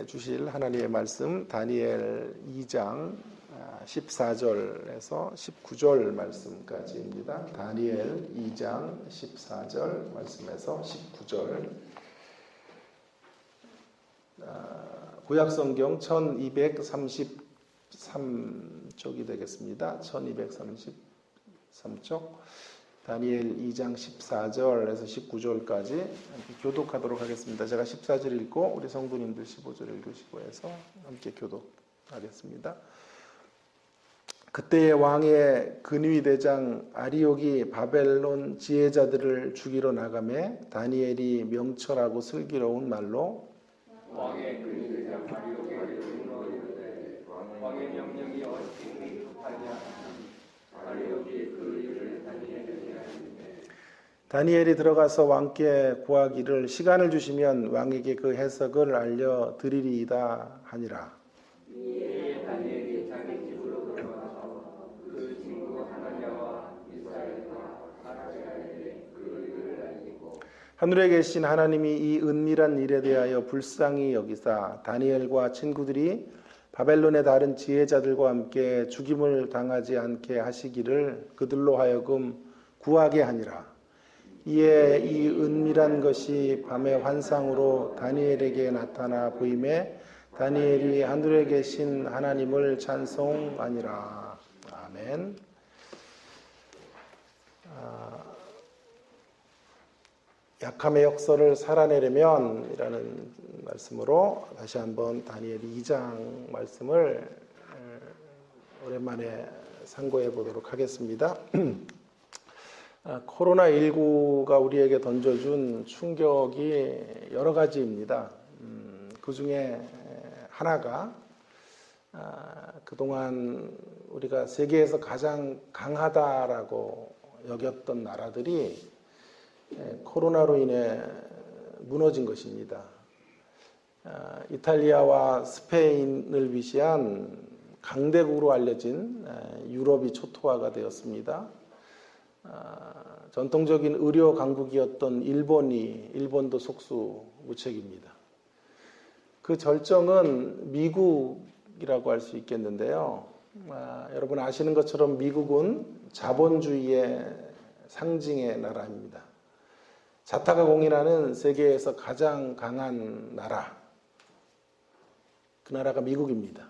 주실 하나님의 말씀 다니엘 2장 14절에서 19절 말씀까지입니다. 다니엘 2장 14절 말씀에서 19절. 구약성경 1233쪽이 되겠습니다. 1233쪽 다니엘 2장 14절에서 19절까지 교독하도록 하겠습니다. 제가 14절 읽고 우리 성도님들 15절 읽으시고 해서 함께 교독하겠습니다. 그때의 왕의 근위대장 아리옥이 바벨론 지혜자들을 죽이러 나가매 다니엘이 명철하고 슬기로운 말로 왕의 근위대장 아리옥이 죽이러 이르되 왕의 명령이 어찌 급하냐 아리옥이 그 일을 다니엘에게 알리매 다니엘이 들어가서 왕께 구하기를 시간을 주시면 왕에게 그 해석을 알려드리리이다 하니라. 이에 다니엘이 자기 집으로 들어가서 그 친구 하나냐와 미사엘과 아스야에게 그 일을 알리고 하늘에 계신 하나님이 이 은밀한 일에 대하여 불쌍히 여기사 다니엘과 친구들이 바벨론의 다른 지혜자들과 함께 죽임을 당하지 않게 하시기를 그들로 하여금 구하게 하니라. 이에 이 은밀한 것이 밤의 환상으로 다니엘에게 나타나 보임에 다니엘이 하늘에 계신 하나님을 찬송하니라. 아멘. 약함의 역설을 살아내려면 이라는 말씀으로 다시 한번 다니엘 2장 말씀을 오랜만에 상고해 보도록 하겠습니다. 코로나19가 우리에게 던져준 충격이 여러 가지입니다. 그 중에 하나가 그동안 우리가 세계에서 가장 강하다라고 여겼던 나라들이 코로나로 인해 무너진 것입니다. 이탈리아와 스페인을 위시한 강대국으로 알려진 유럽이 초토화가 되었습니다. 전통적인 의료 강국이었던 일본도 속수무책입니다. 그 절정은 미국이라고 할 수 있겠는데요. 여러분 아시는 것처럼 미국은 자본주의의 상징의 나라입니다. 자타가 공인하는 세계에서 가장 강한 나라, 그 나라가 미국입니다.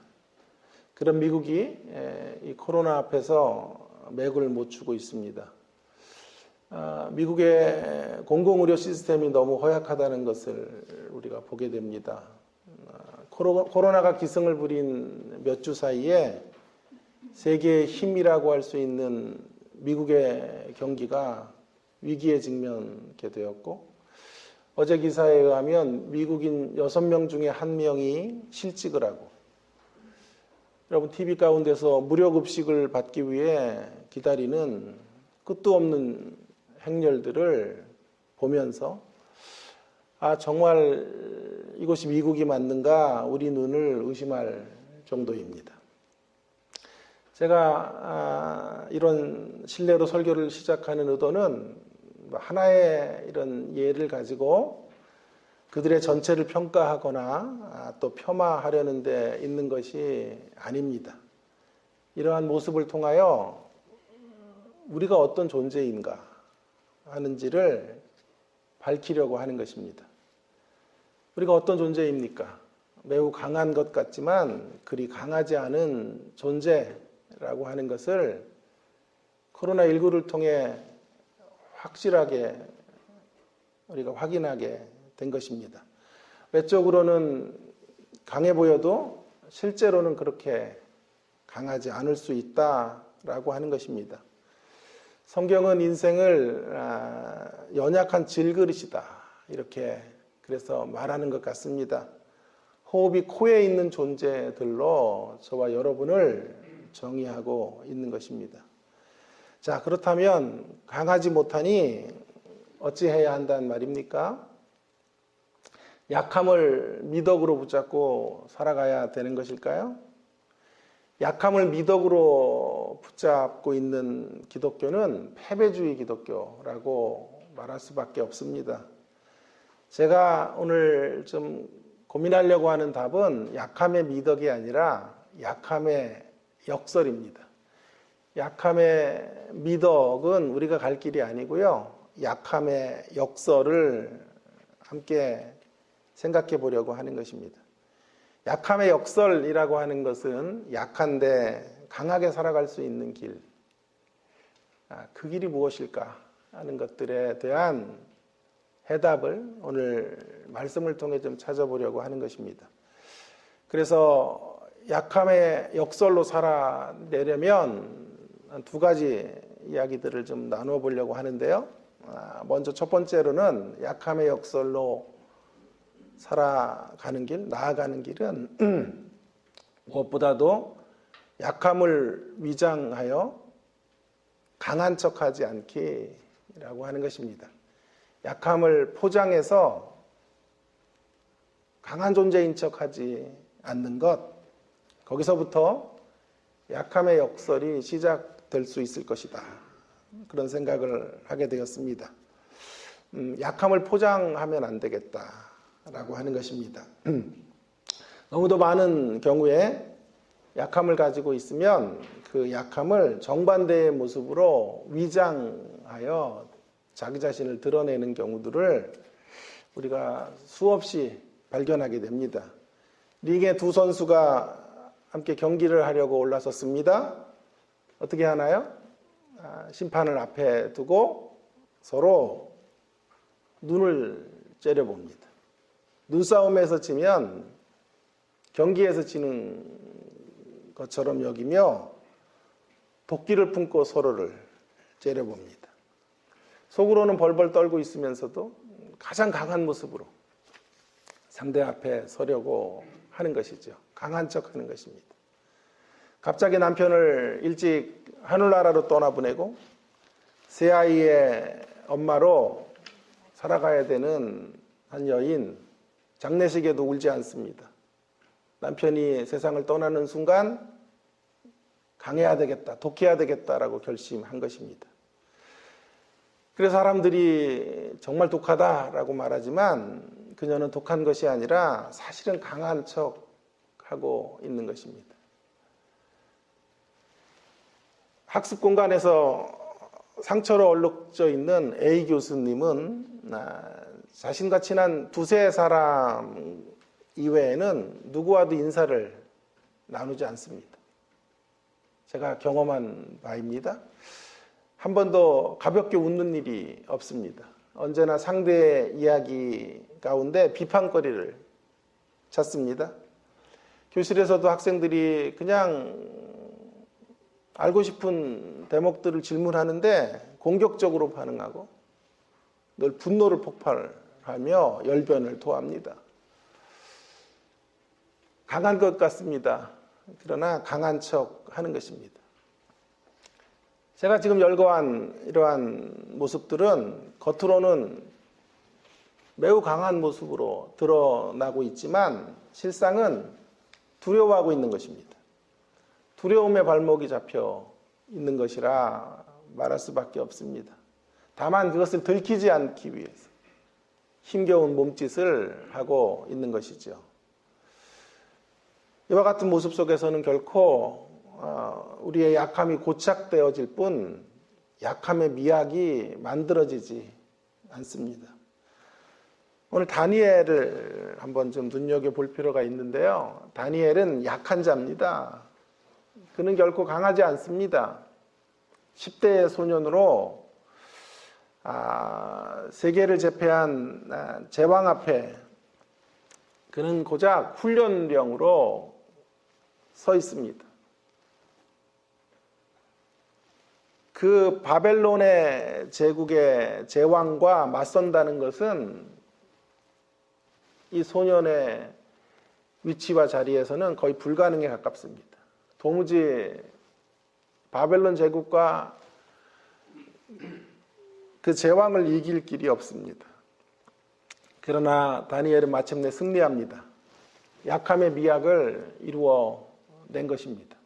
그런 미국이 이 코로나 앞에서 맥을 못 추고 있습니다. 미국의 공공의료 시스템이 너무 허약하다는 것을 우리가 보게 됩니다. 코로나가 기승을 부린 몇 주 사이에 세계의 힘이라고 할 수 있는 미국의 경기가 위기에 직면하게 되었고, 어제 기사에 의하면 미국인 6명 중에 1명이 실직을 하고, 여러분 TV 가운데서 무료 급식을 받기 위해 기다리는 끝도 없는 행렬들을 보면서 정말 이곳이 미국이 맞는가 우리 눈을 의심할 정도입니다. 제가 이런 신뢰로 설교를 시작하는 의도는 하나의 이런 예를 가지고 그들의 전체를 평가하거나 또 폄하하려는 데 있는 것이 아닙니다. 이러한 모습을 통하여 우리가 어떤 존재인가 하는지를 밝히려고 하는 것입니다. 우리가 어떤 존재입니까? 매우 강한 것 같지만 그리 강하지 않은 존재라고 하는 것을 코로나19를 통해 확실하게 우리가 확인하게 된 것입니다. 외적으로는 강해 보여도 실제로는 그렇게 강하지 않을 수 있다라고 하는 것입니다. 성경은 인생을 연약한 질그릇이다 이렇게 그래서 말하는 것 같습니다. 호흡이 코에 있는 존재들로 저와 여러분을 정의하고 있는 것입니다. 자, 그렇다면 강하지 못하니 어찌해야 한다는 말입니까? 약함을 미덕으로 붙잡고 살아가야 되는 것일까요? 약함을 미덕으로 붙잡고 있는 기독교는 패배주의 기독교라고 말할 수밖에 없습니다. 제가 오늘 좀 고민하려고 하는 답은 약함의 미덕이 아니라 약함의 역설입니다. 약함의 미덕은 우리가 갈 길이 아니고요. 약함의 역설을 함께 생각해 보려고 하는 것입니다. 약함의 역설이라고 하는 것은 약한데 강하게 살아갈 수 있는 길, 그 길이 무엇일까 하는 것들에 대한 해답을 오늘 말씀을 통해 좀 찾아보려고 하는 것입니다. 그래서 약함의 역설로 살아내려면 두 가지 이야기들을 좀 나누어 보려고 하는데요. 먼저 첫 번째로는 약함의 역설로 살아가는 길, 나아가는 길은 무엇보다도 약함을 위장하여 강한 척하지 않기라고 하는 것입니다. 약함을 포장해서 강한 존재인 척하지 않는 것, 거기서부터 약함의 역설이 시작될 수 있을 것이다. 그런 생각을 하게 되었습니다. 약함을 포장하면 안 되겠다라고 하는 것입니다. 너무도 많은 경우에 약함을 가지고 있으면 그 약함을 정반대의 모습으로 위장하여 자기 자신을 드러내는 경우들을 우리가 수없이 발견하게 됩니다. 링에 두 선수가 함께 경기를 하려고 올라섰습니다. 어떻게 하나요? 심판을 앞에 두고 서로 눈을 째려봅니다. 눈싸움에서 지면 경기에서 지는 것처럼 여기며 도끼를 품고 서로를 째려봅니다. 속으로는 벌벌 떨고 있으면서도 가장 강한 모습으로 상대 앞에 서려고 하는 것이죠. 강한 척 하는 것입니다. 갑자기 남편을 일찍 하늘나라로 떠나보내고 새 아이의 엄마로 살아가야 되는 한 여인, 장례식에도 울지 않습니다. 남편이 세상을 떠나는 순간 강해야 되겠다, 독해야 되겠다라고 결심한 것입니다. 그래서 사람들이 정말 독하다라고 말하지만 그녀는 독한 것이 아니라 사실은 강한 척하고 있는 것입니다. 학습 공간에서 상처로 얼룩져 있는 A 교수님은 자신과 친한 두세 사람 이외에는 누구와도 인사를 나누지 않습니다. 제가 경험한 바입니다. 한 번도 가볍게 웃는 일이 없습니다. 언제나 상대의 이야기 가운데 비판거리를 찾습니다. 교실에서도 학생들이 그냥 알고 싶은 대목들을 질문하는데 공격적으로 반응하고 늘 분노를 폭발하며 열변을 토합니다. 강한 것 같습니다. 그러나 강한 척 하는 것입니다. 제가 지금 열거한 이러한 모습들은 겉으로는 매우 강한 모습으로 드러나고 있지만 실상은 두려워하고 있는 것입니다. 두려움의 발목이 잡혀 있는 것이라 말할 수밖에 없습니다. 다만 그것을 들키지 않기 위해서 힘겨운 몸짓을 하고 있는 것이죠. 이와 같은 모습 속에서는 결코 우리의 약함이 고착되어질 뿐 약함의 미학이 만들어지지 않습니다. 오늘 다니엘을 한번 좀 눈여겨볼 필요가 있는데요. 다니엘은 약한 자입니다. 그는 결코 강하지 않습니다. 10대의 소년으로 세계를 제패한 제왕 앞에 그는 고작 훈련병으로 서 있습니다. 그 바벨론의 제국의 제왕과 맞선다는 것은 이 소년의 위치와 자리에서는 거의 불가능에 가깝습니다. 도무지 바벨론 제국과 그 제왕을 이길 길이 없습니다. 그러나 다니엘은 마침내 승리합니다. 약함의 미학을 이루어낸 것입니다.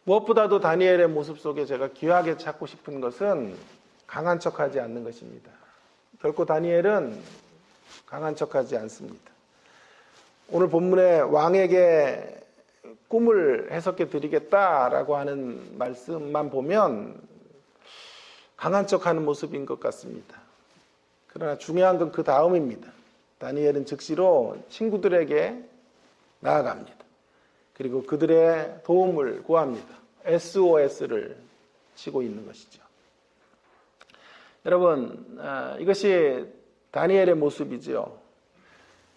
무엇보다도 다니엘의 모습 속에 제가 귀하게 찾고 싶은 것은 강한 척하지 않는 것입니다. 결코 다니엘은 강한 척하지 않습니다. 오늘 본문에 왕에게 꿈을 해석해 드리겠다라고 하는 말씀만 보면 강한 척하는 모습인 것 같습니다. 그러나 중요한 건 그 다음입니다. 다니엘은 즉시로 친구들에게 나아갑니다. 그리고 그들의 도움을 구합니다. SOS를 치고 있는 것이죠. 여러분, 이것이 다니엘의 모습이죠.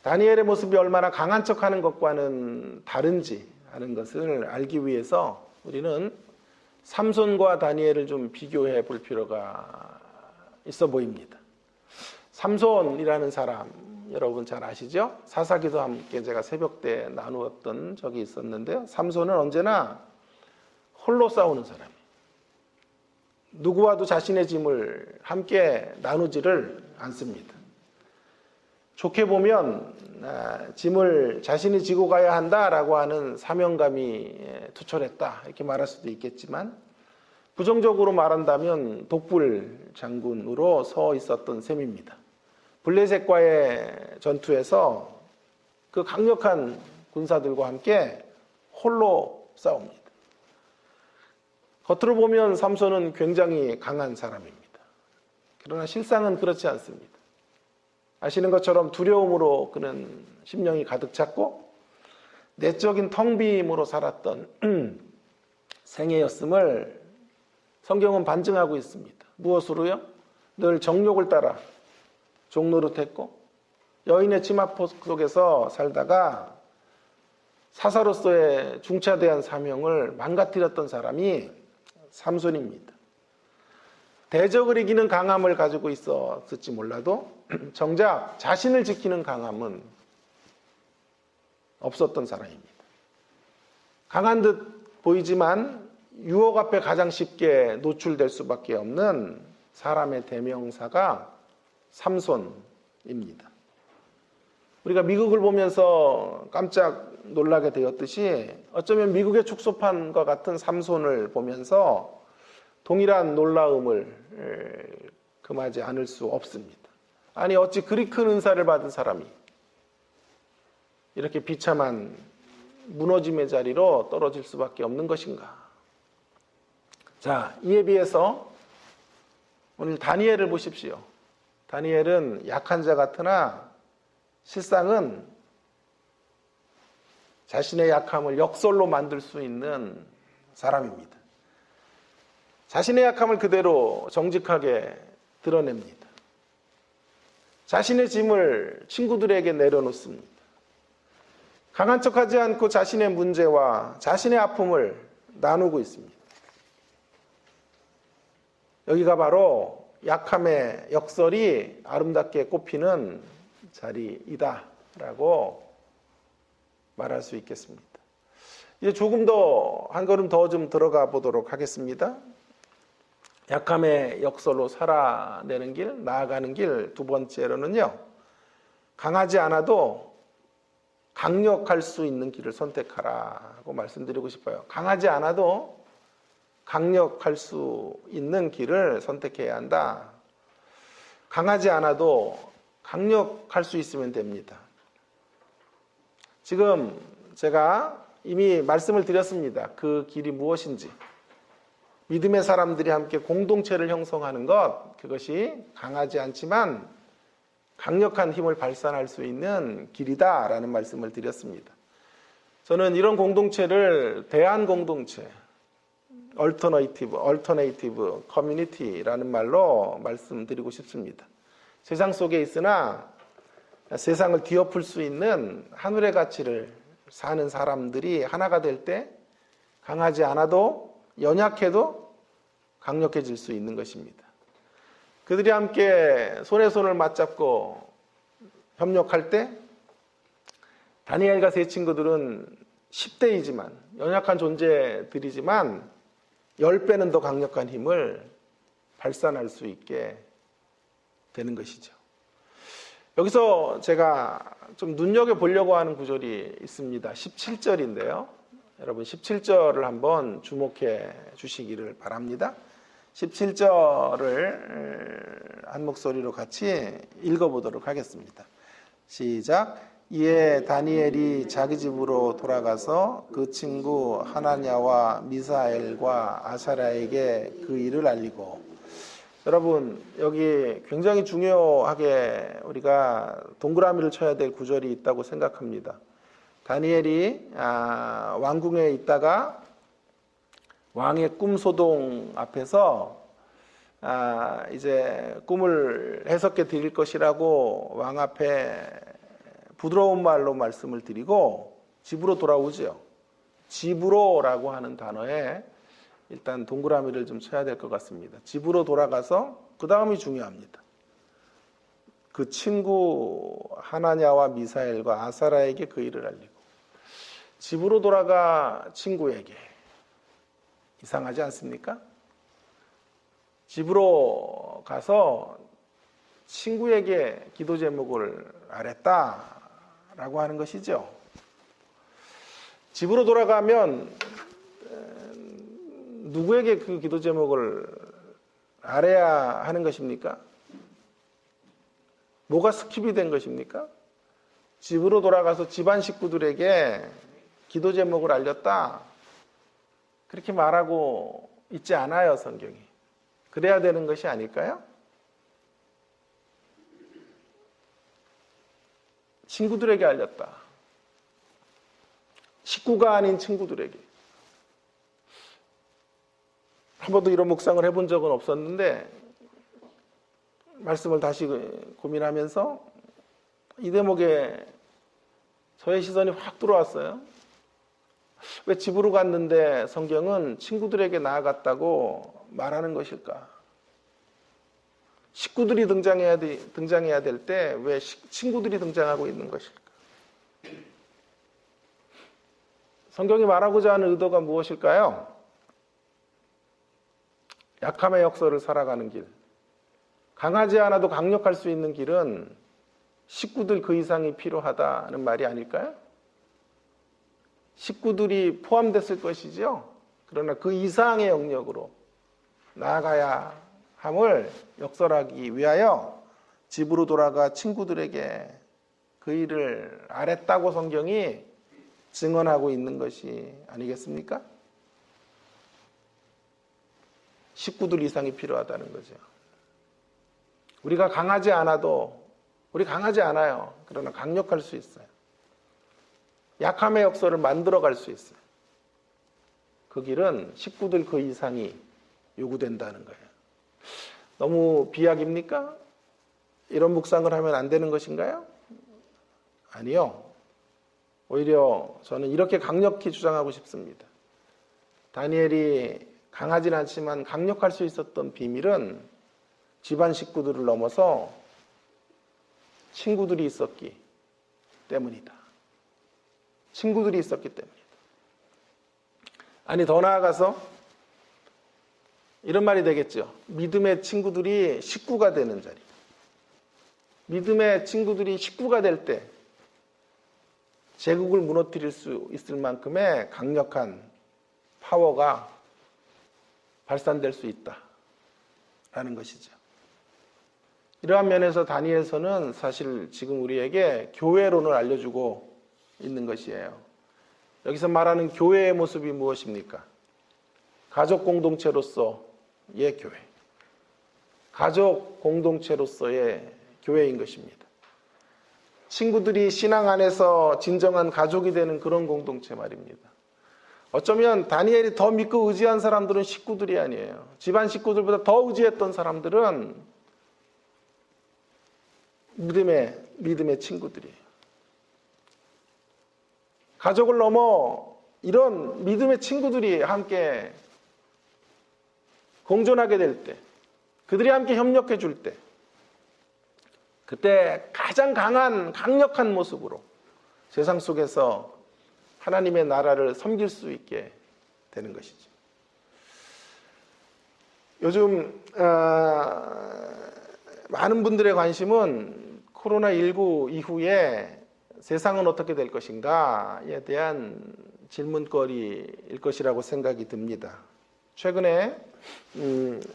다니엘의 모습이 얼마나 강한 척하는 것과는 다른지 하는 것을 알기 위해서 우리는 삼손과 다니엘을 좀 비교해 볼 필요가 있어 보입니다. 삼손이라는 사람 여러분 잘 아시죠? 사사기도 함께 제가 새벽 때 나누었던 적이 있었는데요. 삼손은 언제나 홀로 싸우는 사람이에요. 누구와도 자신의 짐을 함께 나누지를 않습니다. 좋게 보면 짐을 자신이 지고 가야 한다라고 하는 사명감이 투철했다 이렇게 말할 수도 있겠지만, 부정적으로 말한다면 독불 장군으로 서 있었던 셈입니다. 블레셋과의 전투에서 그 강력한 군사들과 함께 홀로 싸웁니다. 겉으로 보면 삼손은 굉장히 강한 사람입니다. 그러나 실상은 그렇지 않습니다. 아시는 것처럼 두려움으로 그는 심령이 가득 찼고 내적인 텅 빔으로 살았던 생애였음을 성경은 반증하고 있습니다. 무엇으로요? 늘 정욕을 따라 종노릇했고 여인의 치마 속에서 살다가 사사로서의 중차대한 사명을 망가뜨렸던 사람이 삼손입니다. 대적을 이기는 강함을 가지고 있었을지 몰라도 정작 자신을 지키는 강함은 없었던 사람입니다. 강한 듯 보이지만 유혹 앞에 가장 쉽게 노출될 수밖에 없는 사람의 대명사가 삼손입니다. 우리가 미국을 보면서 깜짝 놀라게 되었듯이 어쩌면 미국의 축소판과 같은 삼손을 보면서 동일한 놀라움을 금하지 않을 수 없습니다. 아니 어찌 그리 큰 은사를 받은 사람이 이렇게 비참한 무너짐의 자리로 떨어질 수밖에 없는 것인가. 자, 이에 비해서 오늘 다니엘을 보십시오. 다니엘은 약한 자 같으나 실상은 자신의 약함을 역설로 만들 수 있는 사람입니다. 자신의 약함을 그대로 정직하게 드러냅니다. 자신의 짐을 친구들에게 내려놓습니다. 강한 척하지 않고 자신의 문제와 자신의 아픔을 나누고 있습니다. 여기가 바로 약함의 역설이 아름답게 꼽히는 자리이다라고 말할 수 있겠습니다. 이제 조금 더 한 걸음 더 좀 들어가 보도록 하겠습니다. 약함의 역설로 살아내는 길, 나아가는 길, 두 번째로는요, 강하지 않아도 강력할 수 있는 길을 선택하라고 말씀드리고 싶어요. 강하지 않아도 강력할 수 있는 길을 선택해야 한다. 강하지 않아도 강력할 수 있으면 됩니다. 지금 제가 이미 말씀을 드렸습니다. 그 길이 무엇인지. 믿음의 사람들이 함께 공동체를 형성하는 것, 그것이 강하지 않지만 강력한 힘을 발산할 수 있는 길이다라는 말씀을 드렸습니다. 저는 이런 공동체를 대안공동체, 얼터네이티브 커뮤니티라는 말로 말씀드리고 싶습니다. 세상 속에 있으나 세상을 뒤엎을 수 있는 하늘의 가치를 사는 사람들이 하나가 될 때 강하지 않아도 연약해도 강력해질 수 있는 것입니다. 그들이 함께 손에 손을 맞잡고 협력할 때 다니엘과 세 친구들은 10대이지만 연약한 존재들이지만 10배는 더 강력한 힘을 발산할 수 있게 되는 것이죠. 여기서 제가 좀 눈여겨보려고 하는 구절이 있습니다. 17절인데요. 여러분 17절을 한번 주목해 주시기를 바랍니다. 17절을 한 목소리로 같이 읽어보도록 하겠습니다. 시작. 이에 다니엘이 자기 집으로 돌아가서 그 친구 하나냐와 미사엘과 아사랴에게 그 일을 알리고. 여러분, 여기 굉장히 중요하게 우리가 동그라미를 쳐야 될 구절이 있다고 생각합니다. 다니엘이 왕궁에 있다가 왕의 꿈 소동 앞에서 이제 꿈을 해석해 드릴 것이라고 왕 앞에 부드러운 말로 말씀을 드리고 집으로 돌아오죠. 집으로라고 하는 단어에 일단 동그라미를 좀 쳐야 될 것 같습니다. 집으로 돌아가서 그 다음이 중요합니다. 그 친구 하나냐와 미사엘과 아사랴에게 그 일을 알리고. 집으로 돌아가 친구에게. 이상하지 않습니까? 집으로 가서 친구에게 기도 제목을 아랬다라고 하는 것이죠. 집으로 돌아가면 누구에게 그 기도 제목을 아래야 하는 것입니까? 뭐가 스킵이 된 것입니까? 집으로 돌아가서 집안 식구들에게 기도 제목을 알렸다. 그렇게 말하고 있지 않아요, 성경이. 그래야 되는 것이 아닐까요? 친구들에게 알렸다. 식구가 아닌 친구들에게. 한 번도 이런 묵상을 해본 적은 없었는데 말씀을 다시 고민하면서 이 대목에 저의 시선이 확 들어왔어요. 왜 집으로 갔는데 성경은 친구들에게 나아갔다고 말하는 것일까? 식구들이 등장해야 될 때 왜 친구들이 등장하고 있는 것일까? 성경이 말하고자 하는 의도가 무엇일까요? 약함의 역사를 살아가는 길. 강하지 않아도 강력할 수 있는 길은 식구들 그 이상이 필요하다는 말이 아닐까요? 식구들이 포함됐을 것이죠. 그러나 그 이상의 영역으로 나아가야 함을 역설하기 위하여 집으로 돌아가 친구들에게 그 일을 아랬다고 성경이 증언하고 있는 것이 아니겠습니까? 식구들 이상이 필요하다는 거죠. 우리가 강하지 않아도, 우리 강하지 않아요. 그러나 강력할 수 있어요. 약함의 역사를 만들어갈 수 있어요. 그 길은 식구들 그 이상이 요구된다는 거예요. 너무 비약입니까? 이런 묵상을 하면 안 되는 것인가요? 아니요. 오히려 저는 이렇게 강력히 주장하고 싶습니다. 다니엘이 강하진 않지만 강력할 수 있었던 비밀은 집안 식구들을 넘어서 친구들이 있었기 때문이다. 친구들이 있었기 때문이다. 아니, 더 나아가서 이런 말이 되겠죠. 믿음의 친구들이 식구가 되는 자리. 믿음의 친구들이 식구가 될 때 제국을 무너뜨릴 수 있을 만큼의 강력한 파워가 발산될 수 있다라는 것이죠. 이러한 면에서 다니엘서는 사실 지금 우리에게 교회론을 알려주고 있는 것이에요. 여기서 말하는 교회의 모습이 무엇입니까? 가족 공동체로서의 교회. 가족 공동체로서의 교회인 것입니다. 친구들이 신앙 안에서 진정한 가족이 되는 그런 공동체 말입니다. 어쩌면 다니엘이 더 믿고 의지한 사람들은 식구들이 아니에요. 집안 식구들보다 더 의지했던 사람들은 믿음의 친구들이에요. 가족을 넘어 이런 믿음의 친구들이 함께 공존하게 될 때, 그들이 함께 협력해 줄 때, 그때 가장 강력한 모습으로 세상 속에서 하나님의 나라를 섬길 수 있게 되는 것이죠. 요즘 많은 분들의 관심은 코로나19 이후에 세상은 어떻게 될 것인가에 대한 질문거리일 것이라고 생각이 듭니다. 최근에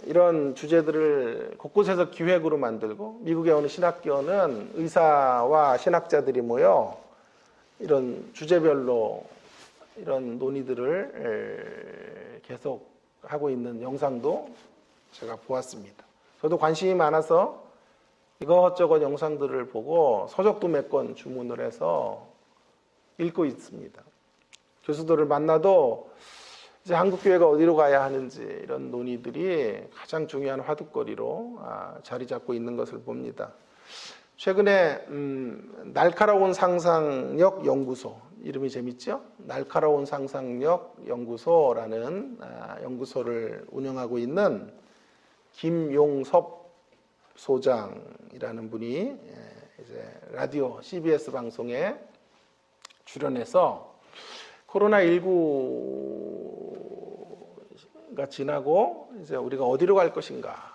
이런 주제들을 곳곳에서 기획으로 만들고 미국의 어느 신학교는 의사와 신학자들이 모여 이런 주제별로 이런 논의들을 계속 하고 있는 영상도 제가 보았습니다. 저도 관심이 많아서 이것저것 영상들을 보고 서적도 몇 권 주문을 해서 읽고 있습니다. 교수들을 만나도 이제 한국교회가 어디로 가야 하는지 이런 논의들이 가장 중요한 화두거리로 자리 잡고 있는 것을 봅니다. 최근에 날카로운 상상력 연구소, 이름이 재밌죠? 날카로운 상상력 연구소라는 연구소를 운영하고 있는 김용섭 소장이라는 분이 이제 라디오 CBS 방송에 출연해서 코로나19가 지나고 이제 우리가 어디로 갈 것인가,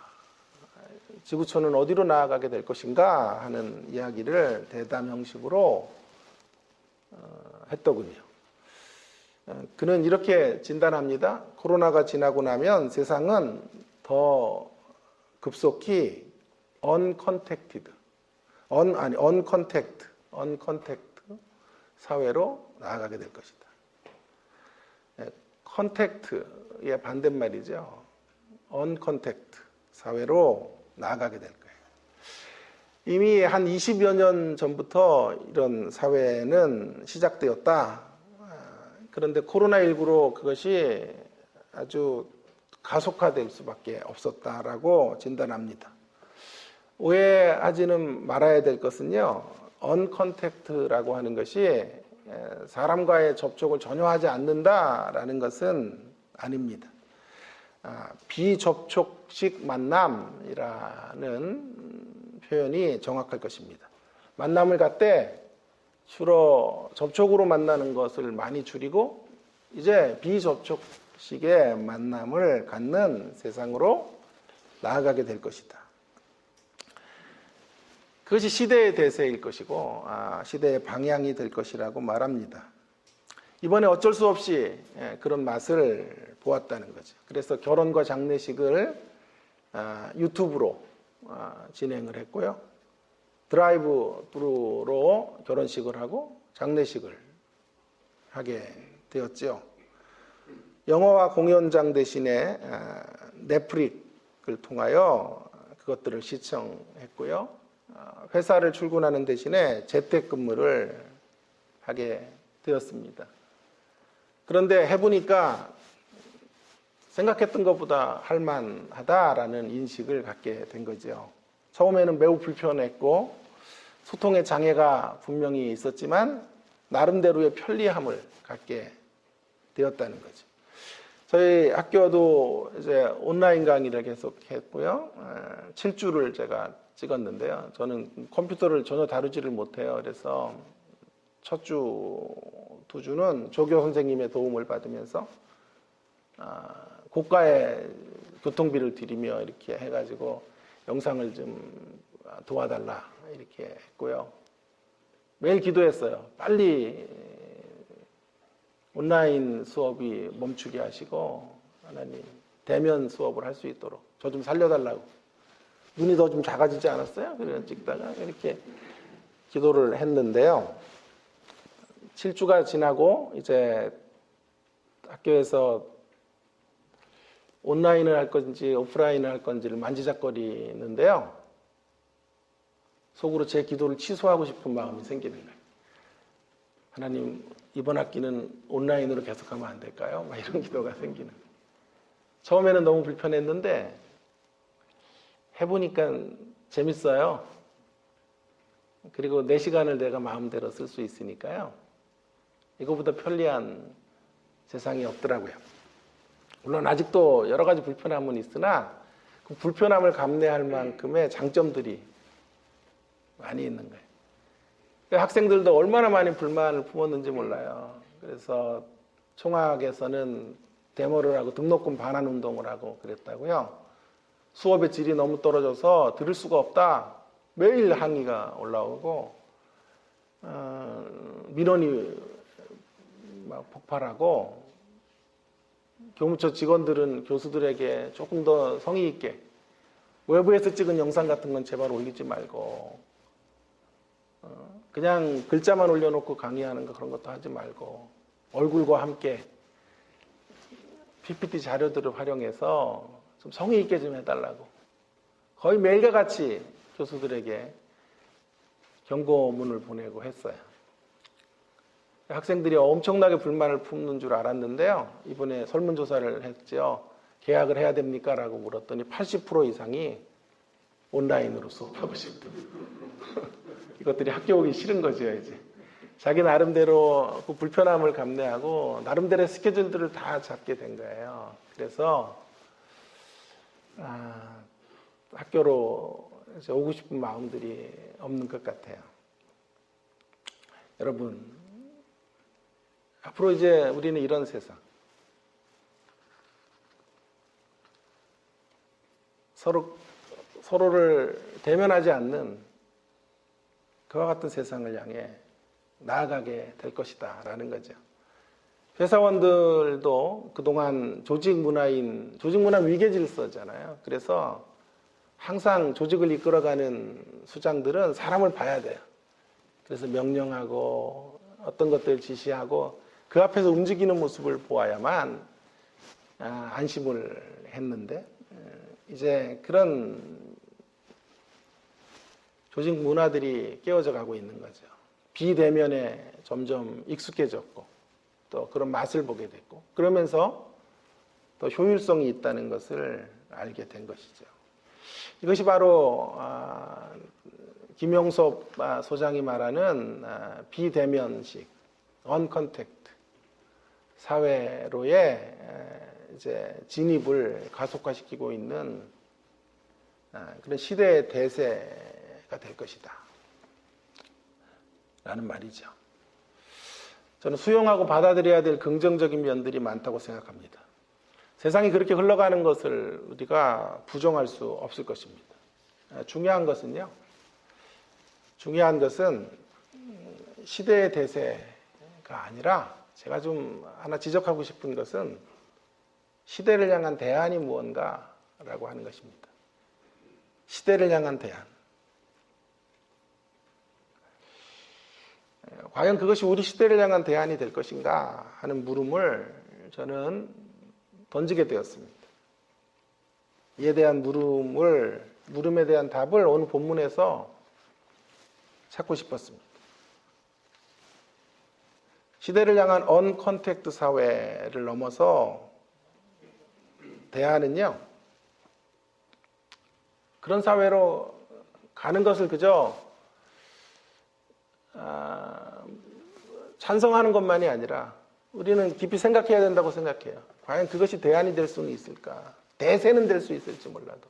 지구촌은 어디로 나아가게 될 것인가 하는 이야기를 대담 형식으로 했더군요. 그는 이렇게 진단합니다. 코로나가 지나고 나면 세상은 더 급속히 uncontacted 사회로 나아가게 될 것이다. contact의 반대말이죠. uncontact 사회로 나아가게 될 거예요. 이미 한 20여 년 전부터 이런 사회는 시작되었다. 그런데 코로나19로 그것이 아주 가속화될 수밖에 없었다라고 진단합니다. 오해하지는 말아야 될 것은요, uncontact라고 하는 것이 사람과의 접촉을 전혀 하지 않는다라는 것은 아닙니다. 비접촉식 만남이라는 표현이 정확할 것입니다. 만남을 갖되 주로 접촉으로 만나는 것을 많이 줄이고 이제 비접촉식의 만남을 갖는 세상으로 나아가게 될 것이다. 그것이 시대의 대세일 것이고 시대의 방향이 될 것이라고 말합니다. 이번에 어쩔 수 없이 그런 맛을 보았다는 거죠. 그래서 결혼과 장례식을 유튜브로 진행을 했고요. 드라이브 스루로 결혼식을 하고 장례식을 하게 되었죠. 영화와 공연장 대신에 넷플릭을 통하여 그것들을 시청했고요. 회사를 출근하는 대신에 재택근무를 하게 되었습니다. 그런데 해보니까 생각했던 것보다 할만하다라는 인식을 갖게 된 거죠. 처음에는 매우 불편했고 소통의 장애가 분명히 있었지만 나름대로의 편리함을 갖게 되었다는 거죠. 저희 학교도 이제 온라인 강의를 계속 했고요. 7주를 제가 찍었는데요. 저는 컴퓨터를 전혀 다루지를 못해요. 그래서 첫 주, 2주는 조교 선생님의 도움을 받으면서 고가의 교통비를 들이며 이렇게 해가지고 영상을 좀 도와달라 이렇게 했고요. 매일 기도했어요. 빨리 온라인 수업이 멈추게 하시고 하나님 대면 수업을 할 수 있도록 저 좀 살려달라고. 눈이 더 좀 작아지지 않았어요? 그래서 찍다가 이렇게 기도를 했는데요. 7주가 지나고 이제 학교에서 온라인을 할 건지 오프라인을 할 건지를 만지작거리는데요. 속으로 제 기도를 취소하고 싶은 마음이 생기는 거예요. 하나님, 이번 학기는 온라인으로 계속하면 안 될까요? 막 이런 기도가 생기는 거예요. 처음에는 너무 불편했는데 해보니까 재밌어요. 그리고 내 시간을 내가 마음대로 쓸 수 있으니까요. 이거보다 편리한 세상이 없더라고요. 물론 아직도 여러 가지 불편함은 있으나 그 불편함을 감내할 만큼의 장점들이 많이 있는 거예요. 학생들도 얼마나 많이 불만을 품었는지 몰라요. 그래서 총학에서는 데모를 하고 등록금 반환 운동을 하고 그랬다고요. 수업의 질이 너무 떨어져서 들을 수가 없다. 매일 항의가 올라오고 민원이 막 폭발하고 교무처 직원들은 교수들에게 조금 더 성의 있게 외부에서 찍은 영상 같은 건 제발 올리지 말고 그냥 글자만 올려놓고 강의하는 거 그런 것도 하지 말고 얼굴과 함께 PPT 자료들을 활용해서 좀 성의 있게 좀 해달라고 거의 매일과 같이 교수들에게 경고문을 보내고 했어요. 학생들이 엄청나게 불만을 품는 줄 알았는데요. 이번에 설문조사를 했죠. 계약을 해야 됩니까? 라고 물었더니 80% 이상이 온라인으로 수업하고 싶다. 이것들이 학교 오기 싫은 거죠, 이제. 자기 나름대로 그 불편함을 감내하고 나름대로의 스케줄들을 다 잡게 된 거예요. 그래서 학교로 이제 오고 싶은 마음들이 없는 것 같아요. 여러분, 앞으로 이제 우리는 이런 세상, 서로를 대면하지 않는 그와 같은 세상을 향해 나아가게 될 것이다 라는 거죠. 회사원들도 그동안 조직 문화 위계 질서잖아요. 그래서 항상 조직을 이끌어가는 수장들은 사람을 봐야 돼요. 그래서 명령하고 어떤 것들을 지시하고 그 앞에서 움직이는 모습을 보아야만 안심을 했는데 이제 그런 조직 문화들이 깨어져 가고 있는 거죠. 비대면에 점점 익숙해졌고 또 그런 맛을 보게 됐고 그러면서 또 효율성이 있다는 것을 알게 된 것이죠. 이것이 바로 김용섭 소장이 말하는 비대면식 언컨택트 사회로의 이제 진입을 가속화시키고 있는 그런 시대의 대세가 될 것이다 라는 말이죠. 저는 수용하고 받아들여야 될 긍정적인 면들이 많다고 생각합니다. 세상이 그렇게 흘러가는 것을 우리가 부정할 수 없을 것입니다. 중요한 것은 시대의 대세가 아니라 제가 좀 하나 지적하고 싶은 것은 시대를 향한 대안이 무언가라고 하는 것입니다. 시대를 향한 대안. 과연 그것이 우리 시대를 향한 대안이 될 것인가 하는 물음을 저는 던지게 되었습니다. 이에 대한 물음에 대한 답을 오늘 본문에서 찾고 싶었습니다. 시대를 향한 언컨택트 사회를 넘어서 대안은요, 그런 사회로 가는 것을 그저 찬성하는 것만이 아니라 우리는 깊이 생각해야 된다고 생각해요. 과연 그것이 대안이 될 수는 있을까? 대세는 될 수 있을지 몰라도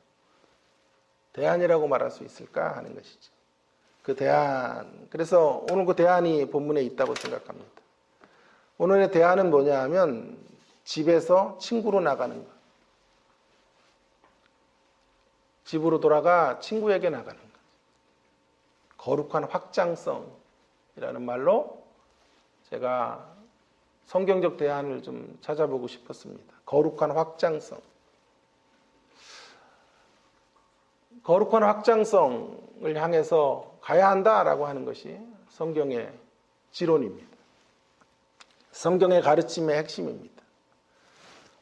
대안이라고 말할 수 있을까 하는 것이죠. 그 대안, 그래서 오늘 그 대안이 본문에 있다고 생각합니다. 오늘의 대안은 뭐냐 하면 집에서 친구로 나가는 것. 집으로 돌아가 친구에게 나가는 것. 거룩한 확장성이라는 말로 제가 성경적 대안을 좀 찾아보고 싶었습니다. 거룩한 확장성. 거룩한 확장성을 향해서 가야 한다라고 하는 것이 성경의 지론입니다. 성경의 가르침의 핵심입니다.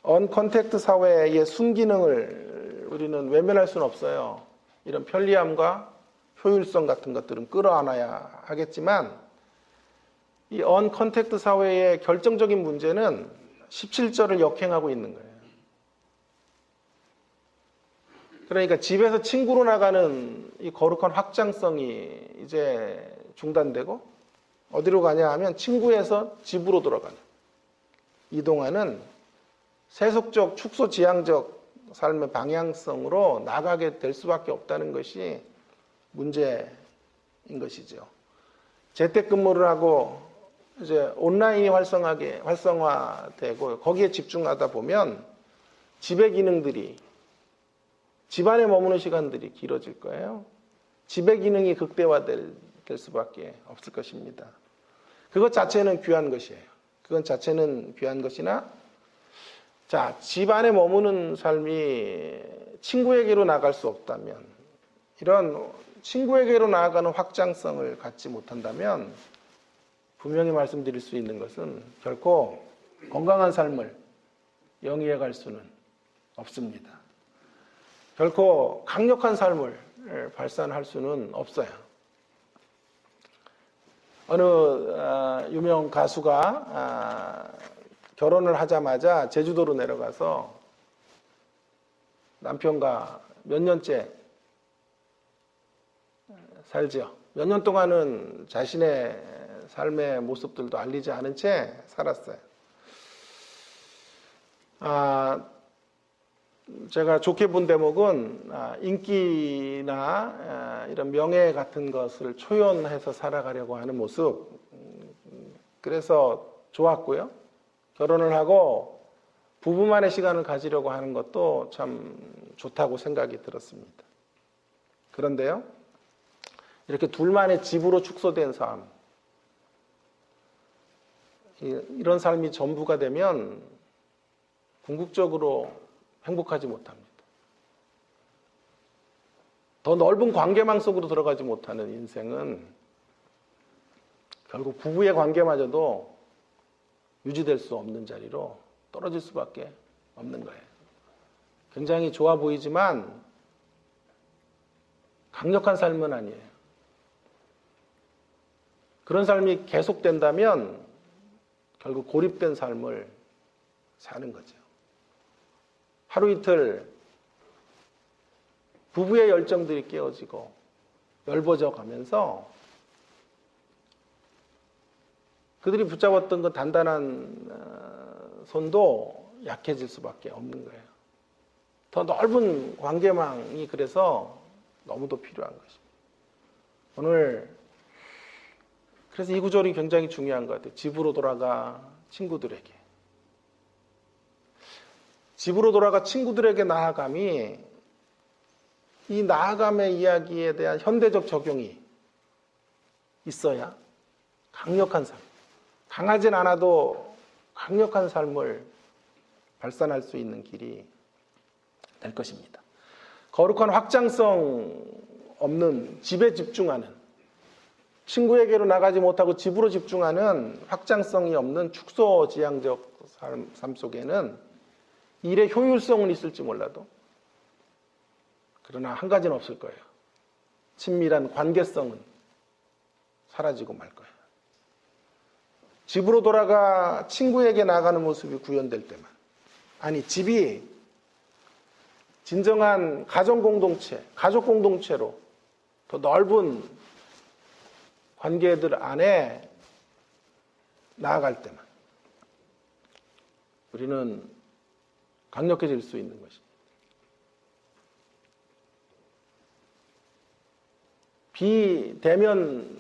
언컨택트 사회의 순기능을 우리는 외면할 수는 없어요. 이런 편리함과 효율성 같은 것들은 끌어안아야 하겠지만 이 언컨택트 사회의 결정적인 문제는 17절을 역행하고 있는 거예요. 그러니까 집에서 친구로 나가는 이 거룩한 확장성이 이제 중단되고 어디로 가냐 하면 친구에서 집으로 돌아가는, 이동하는 세속적 축소지향적 삶의 방향성으로 나가게 될 수밖에 없다는 것이 문제인 것이죠. 재택근무를 하고 이제 온라인이 활성화되고 거기에 집중하다 보면 집의 기능들이, 집안에 머무는 시간들이 길어질 거예요. 집의 기능이 극대화될 수밖에 없을 것입니다. 그것 자체는 귀한 것이에요. 그건 자체는 귀한 것이나, 자, 집 안에 머무는 삶이 친구에게로 나갈 수 없다면, 이런 친구에게로 나아가는 확장성을 갖지 못한다면 분명히 말씀드릴 수 있는 것은 결코 건강한 삶을 영위해 갈 수는 없습니다. 결코 강력한 삶을 발산할 수는 없어요. 어느 유명 가수가 결혼을 하자마자 제주도로 내려가서 남편과 몇 년째 살죠. 몇 년 동안은 자신의 삶의 모습들도 알리지 않은 채 살았어요. 제가 좋게 본 대목은 인기나 이런 명예 같은 것을 초연해서 살아가려고 하는 모습. 그래서 좋았고요. 결혼을 하고 부부만의 시간을 가지려고 하는 것도 참 좋다고 생각이 들었습니다. 그런데요, 이렇게 둘만의 집으로 축소된 삶, 이런 삶이 전부가 되면 궁극적으로 행복하지 못합니다. 더 넓은 관계망 속으로 들어가지 못하는 인생은 결국 부부의 관계마저도 유지될 수 없는 자리로 떨어질 수밖에 없는 거예요. 굉장히 좋아 보이지만 강력한 삶은 아니에요. 그런 삶이 계속된다면 결국 고립된 삶을 사는 거죠. 하루 이틀 부부의 열정들이 깨어지고 넓어져 가면서 그들이 붙잡았던 그 단단한 손도 약해질 수밖에 없는 거예요. 더 넓은 관계망이 그래서 너무도 필요한 것입니다. 오늘 그래서 이 구절이 굉장히 중요한 것 같아요. 집으로 돌아가 친구들에게. 집으로 돌아가 친구들에게 나아감이 이 나아감의 이야기에 대한 현대적 적용이 있어야 강력한 삶, 강하진 않아도 강력한 삶을 발산할 수 있는 길이 될 것입니다. 거룩한 확장성 없는 집에 집중하는, 친구에게로 나가지 못하고 집으로 집중하는 확장성이 없는 축소지향적 삶 속에는 일의 효율성은 있을지 몰라도 그러나 한 가지는 없을 거예요. 친밀한 관계성은 사라지고 말 거예요. 집으로 돌아가 친구에게 나가는 모습이 구현될 때만, 아니 집이 진정한 가정 공동체, 가족 공동체로 더 넓은 관계들 안에 나아갈 때만 우리는 강력해질 수 있는 것입니다. 비대면식의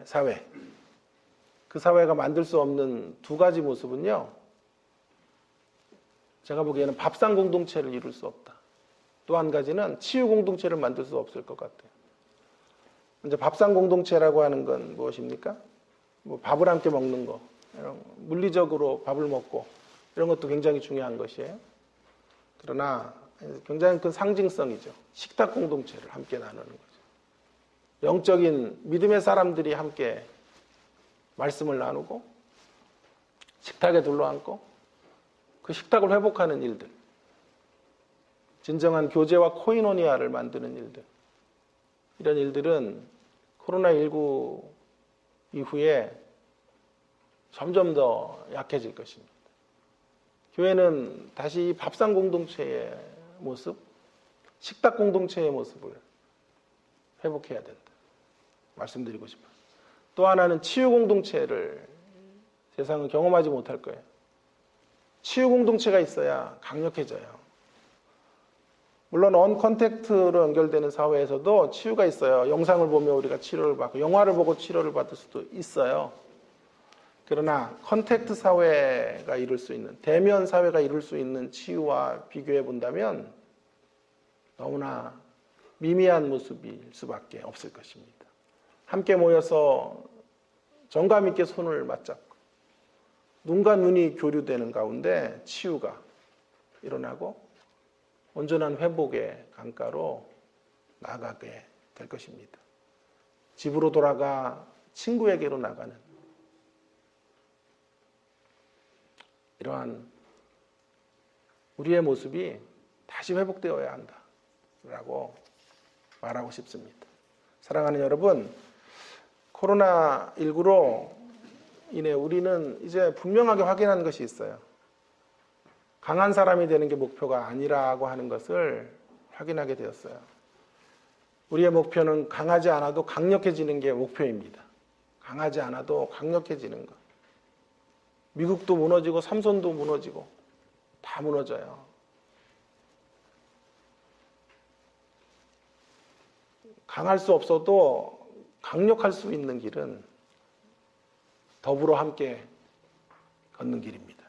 사회, 그 사회가 만들 수 없는 두 가지 모습은요, 제가 보기에는 밥상 공동체를 이룰 수 없다. 또 한 가지는 치유 공동체를 만들 수 없을 것 같아요. 이제 밥상 공동체라고 하는 건 무엇입니까? 뭐 밥을 함께 먹는 거, 물리적으로 밥을 먹고 이런 것도 굉장히 중요한 것이에요. 그러나 굉장히 큰 상징성이죠. 식탁 공동체를 함께 나누는 거죠. 영적인 믿음의 사람들이 함께 말씀을 나누고 식탁에 둘러앉고 그 식탁을 회복하는 일들, 진정한 교제와 코이노니아를 만드는 일들, 이런 일들은 코로나19 이후에 점점 더 약해질 것입니다. 교회는 다시 이 밥상 공동체의 모습, 식탁 공동체의 모습을 회복해야 된다. 말씀드리고 싶어요. 또 하나는 치유 공동체를 세상은 경험하지 못할 거예요. 치유 공동체가 있어야 강력해져요. 물론 언컨택트로 연결되는 사회에서도 치유가 있어요. 영상을 보며 우리가 치료를 받고 영화를 보고 치료를 받을 수도 있어요. 그러나 컨택트 사회가 이룰 수 있는, 대면 사회가 이룰 수 있는 치유와 비교해 본다면 너무나 미미한 모습일 수밖에 없을 것입니다. 함께 모여서 정감 있게 손을 맞잡고 눈과 눈이 교류되는 가운데 치유가 일어나고 온전한 회복의 강가로 나아가게 될 것입니다. 집으로 돌아가 친구에게로 나가는 이러한 우리의 모습이 다시 회복되어야 한다라고 말하고 싶습니다. 사랑하는 여러분, 코로나19로 인해 우리는 이제 분명하게 확인한 것이 있어요. 강한 사람이 되는 게 목표가 아니라고 하는 것을 확인하게 되었어요. 우리의 목표는 강하지 않아도 강력해지는 게 목표입니다. 강하지 않아도 강력해지는 것. 미국도 무너지고 삼손도 무너지고 다 무너져요. 강할 수 없어도 강력할 수 있는 길은 더불어 함께 걷는 길입니다.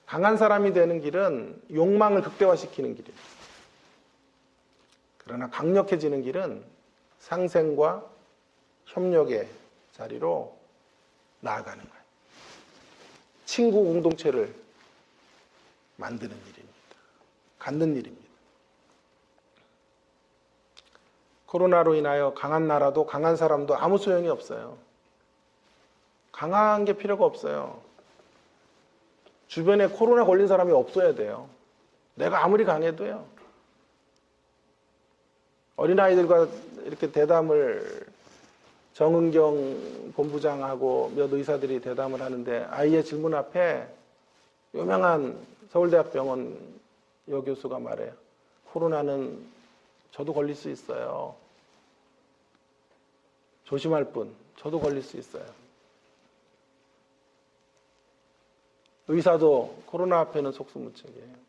강한 사람이 되는 길은 욕망을 극대화시키는 길입니다. 그러나 강력해지는 길은 상생과 협력의 자리로 나아가는 거예요. 친구 공동체를 만드는 일입니다. 갖는 일입니다. 코로나로 인하여 강한 나라도 강한 사람도 아무 소용이 없어요. 강한 게 필요가 없어요. 주변에 코로나 걸린 사람이 없어야 돼요. 내가 아무리 강해도요. 어린아이들과 이렇게 대담을 정은경 본부장하고 몇 의사들이 대담을 하는데 아이의 질문 앞에 유명한 서울대학병원 여교수가 말해요. 코로나는 저도 걸릴 수 있어요. 조심할 뿐, 저도 걸릴 수 있어요. 의사도 코로나 앞에는 속수무책이에요.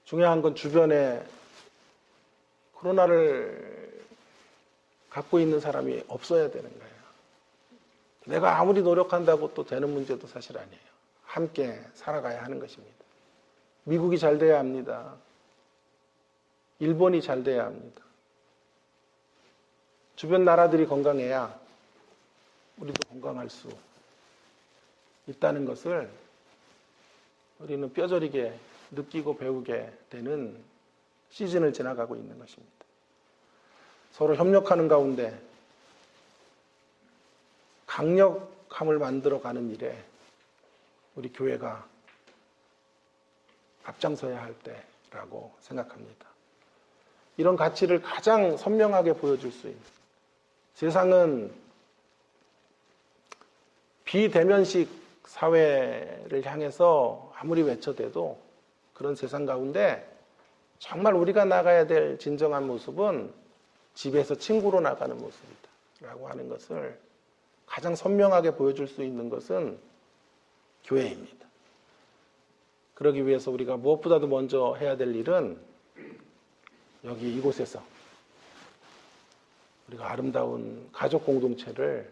중요한 건 주변에 코로나를 갖고 있는 사람이 없어야 되는 거예요. 내가 아무리 노력한다고 또 되는 문제도 사실 아니에요. 함께 살아가야 하는 것입니다. 미국이 잘 돼야 합니다. 일본이 잘 돼야 합니다. 주변 나라들이 건강해야 우리도 건강할 수 있다는 것을 우리는 뼈저리게 느끼고 배우게 되는 시즌을 지나가고 있는 것입니다. 서로 협력하는 가운데 강력함을 만들어가는 일에 우리 교회가 앞장서야 할 때라고 생각합니다. 이런 가치를 가장 선명하게 보여줄 수 있는, 세상은 비대면식 사회를 향해서 아무리 외쳐대도 그런 세상 가운데 정말 우리가 나가야 될 진정한 모습은 집에서 친구로 나가는 모습이다 라고 하는 것을 가장 선명하게 보여줄 수 있는 것은 교회입니다. 그러기 위해서 우리가 무엇보다도 먼저 해야 될 일은 여기 이곳에서 우리가 아름다운 가족 공동체를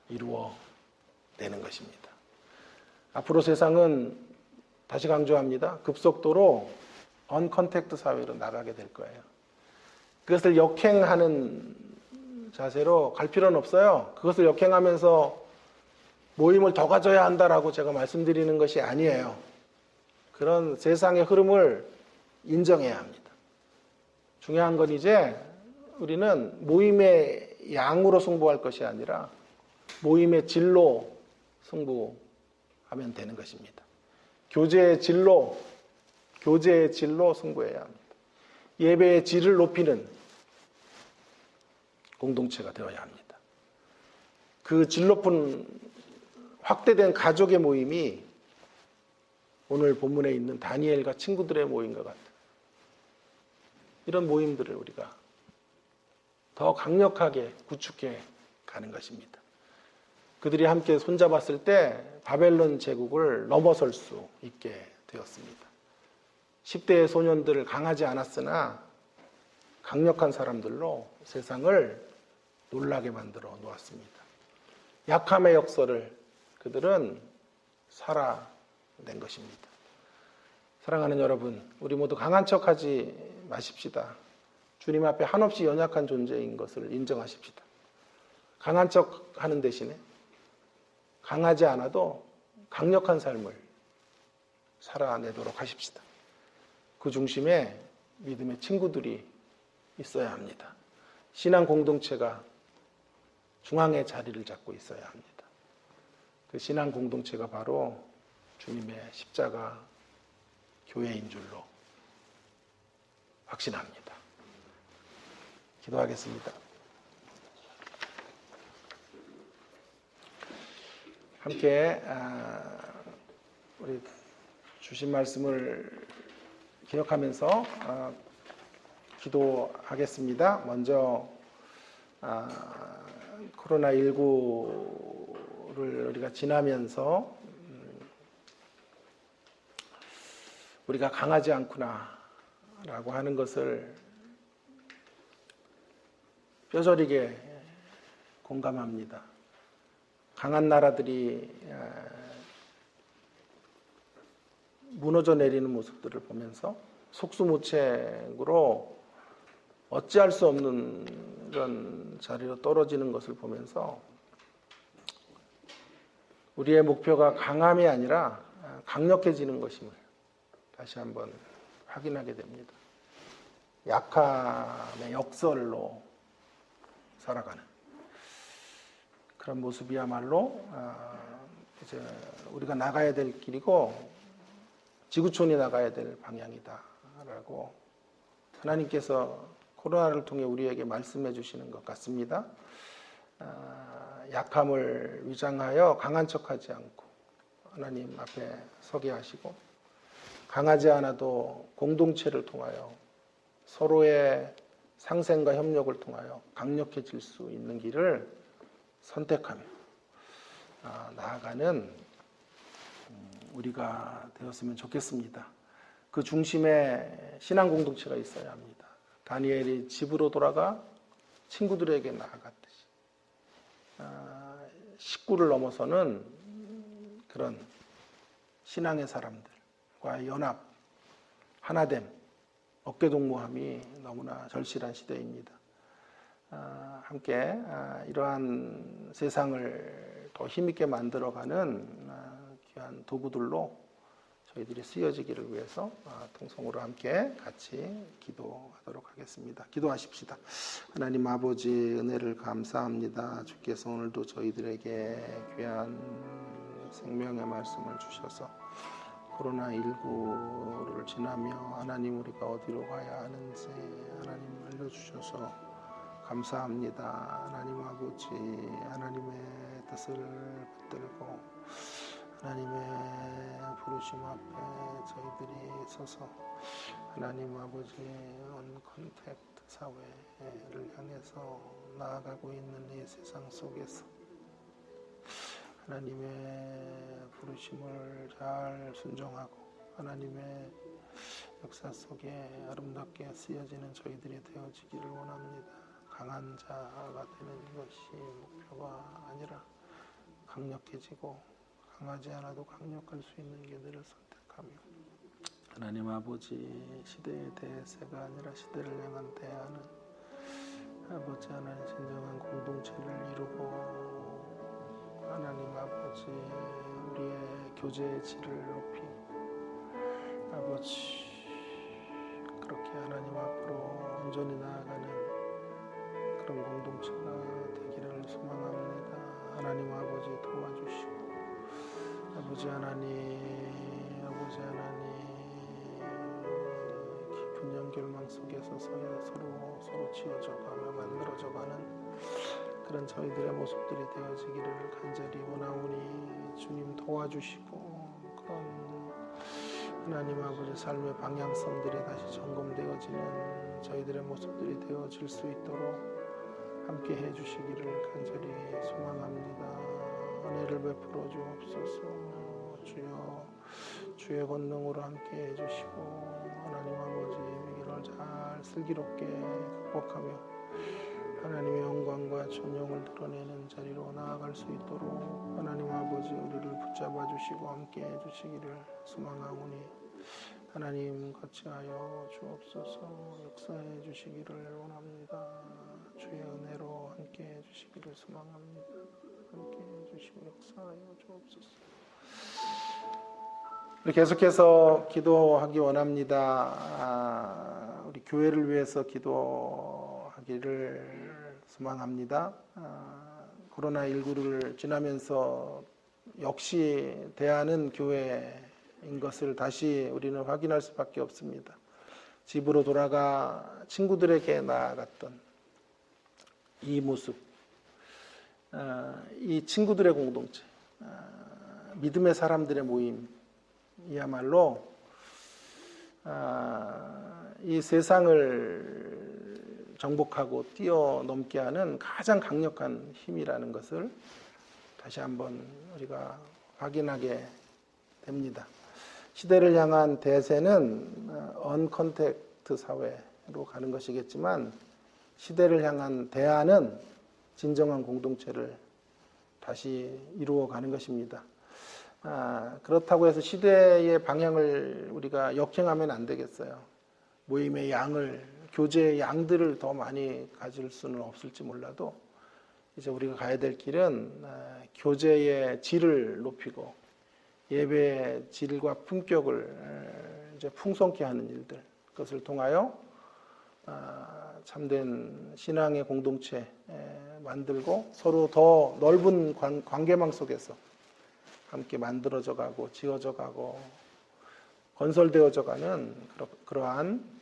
이루어내는 것입니다. 앞으로 세상은 다시 강조합니다. 급속도로 언컨택트 사회로 나가게 될 거예요. 그것을 역행하는 자세로 갈 필요는 없어요. 그것을 역행하면서 모임을 더 가져야 한다라고 제가 말씀드리는 것이 아니에요. 그런 세상의 흐름을 인정해야 합니다. 중요한 건 이제 우리는 모임의 양으로 승부할 것이 아니라 모임의 질로 승부하면 되는 것입니다. 교제의 질로 승부해야 합니다. 예배의 질을 높이는 공동체가 되어야 합니다. 그 질 높은 확대된 가족의 모임이 오늘 본문에 있는 다니엘과 친구들의 모임과 같은 이런 모임들을 우리가 더 강력하게 구축해 가는 것입니다. 그들이 함께 손잡았을 때 바벨론 제국을 넘어설 수 있게 되었습니다. 10대의 소년들을 강하지 않았으나 강력한 사람들로 세상을 놀라게 만들어 놓았습니다. 약함의 역사를 그들은 살아낸 것입니다. 사랑하는 여러분, 우리 모두 강한 척하지 마십시다. 주님 앞에 한없이 연약한 존재인 것을 인정하십시다. 강한 척하는 대신에 강하지 않아도 강력한 삶을 살아내도록 하십시다. 그 중심에 믿음의 친구들이 있어야 합니다. 신앙 공동체가 중앙에 자리를 잡고 있어야 합니다. 그 신앙 공동체가 바로 주님의 십자가 교회인 줄로 확신합니다. 기도하겠습니다. 함께 우리 주신 말씀을 기억하면서 기도하겠습니다. 먼저 코로나19를 우리가 지나면서 우리가 강하지 않구나라고 하는 것을 뼈저리게 공감합니다. 강한 나라들이 무너져 내리는 모습들을 보면서 속수무책으로 어찌할 수 없는 그런 자리로 떨어지는 것을 보면서 우리의 목표가 강함이 아니라 강력해지는 것임을 다시 한번 확인하게 됩니다. 약함의 역설로 살아가는 그런 모습이야말로 이제 우리가 나가야 될 길이고 지구촌이 나가야 될 방향이다라고 하나님께서 코로나를 통해 우리에게 말씀해 주시는 것 같습니다. 약함을 위장하여 강한 척하지 않고 하나님 앞에 서게 하시고 강하지 않아도 공동체를 통하여 서로의 상생과 협력을 통하여 강력해질 수 있는 길을 선택하며 나아가는 우리가 되었으면 좋겠습니다. 그 중심에 신앙 공동체가 있어야 합니다. 다니엘이 집으로 돌아가 친구들에게 나아갔듯이 식구를 넘어서는 그런 신앙의 사람들과 연합, 하나됨, 어깨동무함이 너무나 절실한 시대입니다. 함께 이러한 세상을 더 힘있게 만들어가는 귀한 도구들로 저희들이 쓰여지기를 위해서 통성으로 함께 같이 기도하도록 하겠습니다. 기도하십시다. 하나님 아버지 은혜를 감사합니다. 주께서 오늘도 저희들에게 귀한 생명의 말씀을 주셔서 코로나19를 지나며 하나님 우리가 어디로 가야 하는지 하나님 알려주셔서 감사합니다. 하나님 아버지 하나님의 뜻을 붙들고 하나님의 부르심 앞에 저희들이 서서 하나님 아버지 언컨택트 사회를 향해서 나아가고 있는 이 세상 속에서 하나님의 부르심을 잘 순종하고 하나님의 역사 속에 아름답게 쓰여지는 저희들이 되어지기를 원합니다. 강한 자가 되는 것이 목표가 아니라 강력해지고 강하지 않아도 강력할 수 있는 길들을 선택하며 하나님 아버지 시대의 대세가 아니라 시대를 향한 대안은 아버지 하나님 진정한 공동체를 이루고 하나님 아버지 우리의 교제의 질을 높이 아버지 그렇게 하나님 앞으로 온전히 나아가는 그런 공동체가 되기를 소망합니다. 하나님 아버지 도와주시고 아버지 하나님 깊은 연결망 속에서 서로 지어져가며 만들어져가는 그런 저희들의 모습들이 되어지기를 간절히 원하오니 주님 도와주시고 그런 하나님 아버지 삶의 방향성들이 다시 점검되어지는 저희들의 모습들이 되어질 수 있도록 함께 해주시기를 간절히 소망합니다. 은혜를 베풀어 주옵소서. 주여 주의 권능으로 함께 해주시고 하나님 아버지 위기를 잘 슬기롭게 극복하며 하나님의 영광과 존영을 드러내는 자리로 나아갈 수 있도록 하나님 아버지 우리를 붙잡아 주시고 함께 해주시기를 소망하오니 하나님 같이하여 주옵소서. 역사해 주시기를 원합니다. 주의 은혜로 함께 해주시기를 소망합니다. 함께 해주시고 역사하여 주옵소서. 우리 계속해서 기도하기 원합니다. 우리 교회를 위해서 기도하기를 소망합니다. 코로나19를 지나면서 역시 대안은 교회인 것을 다시 우리는 확인할 수밖에 없습니다. 집으로 돌아가 친구들에게 나아갔던 이 모습, 이 친구들의 공동체, 믿음의 사람들의 모임이야말로 이 세상을 정복하고 뛰어넘게 하는 가장 강력한 힘이라는 것을 다시 한번 우리가 확인하게 됩니다. 시대를 향한 대세는 언컨택트 사회로 가는 것이겠지만 시대를 향한 대안은 진정한 공동체를 다시 이루어가는 것입니다. 그렇다고 해서 시대의 방향을 우리가 역행하면 안 되겠어요. 모임의 양을, 교제의 양들을 더 많이 가질 수는 없을지 몰라도 이제 우리가 가야 될 길은 교제의 질을 높이고 예배의 질과 품격을 이제 풍성케 하는 일들, 그것을 통하여 참된 신앙의 공동체 만들고 서로 더 넓은 관계망 속에서 함께 만들어져 가고 지어져 가고 건설되어져 가는 그러한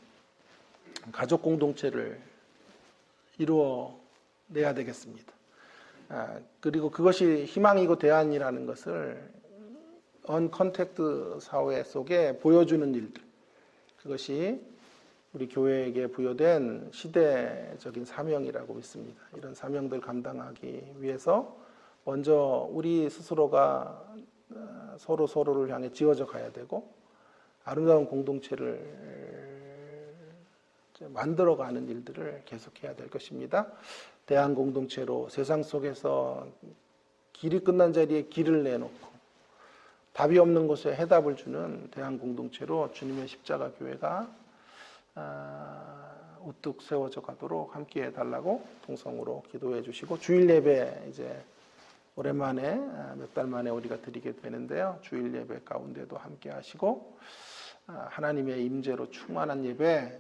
가족 공동체를 이루어내야 되겠습니다. 그리고 그것이 희망이고 대안이라는 것을 언컨택트 사회 속에 보여주는 일들, 그것이 우리 교회에게 부여된 시대적인 사명이라고 믿습니다. 이런 사명들 감당하기 위해서 먼저 우리 스스로가 서로를 향해 지어져 가야 되고 아름다운 공동체를 만들어가는 일들을 계속해야 될 것입니다. 대한 공동체로 세상 속에서 길이 끝난 자리에 길을 내놓고 답이 없는 곳에 해답을 주는 대한 공동체로 주님의 십자가 교회가 우뚝 세워져 가도록 함께 해달라고 통성으로 기도해 주시고, 주일 예배 이제 오랜만에 몇 달 만에 우리가 드리게 되는데요. 주일 예배 가운데도 함께 하시고 하나님의 임재로 충만한 예배